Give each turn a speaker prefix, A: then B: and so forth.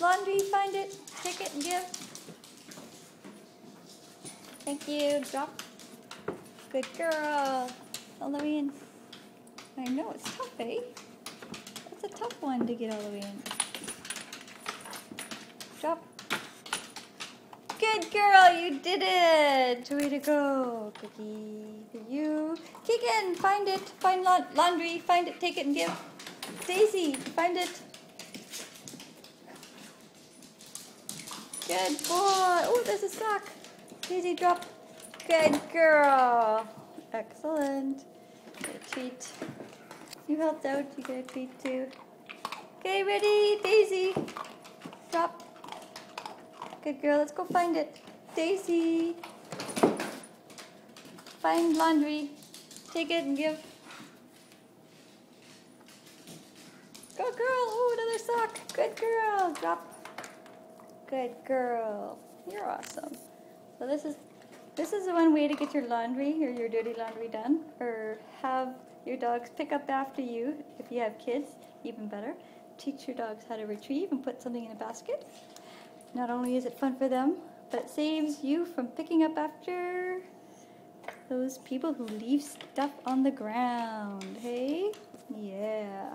A: laundry, find it, take it and give. Thank you, drop. Good girl. All the way in. I know, it's tough, eh? It's a tough one to get all the way in. Drop. Good girl, you did it! Way to go, Cookie. For you. Keegan, find it. Find laundry. Find it, take it and give. Daisy, find it. Good boy. Oh, there's a sock. Daisy, drop. Good girl. Excellent. Get a treat. You helped out, you get a treat too. Okay, ready? Daisy. Drop. Good girl, let's go find it. Daisy. Find laundry. Take it and give. Go girl. Oh, another sock. Good girl. Drop. Good girl. You're awesome. So this is one way to get your laundry or your dirty laundry done, or have your dogs pick up after you. If you have kids, even better. Teach your dogs how to retrieve and put something in a basket. Not only is it fun for them, but it saves you from picking up after those people who leave stuff on the ground. Hey? Yeah.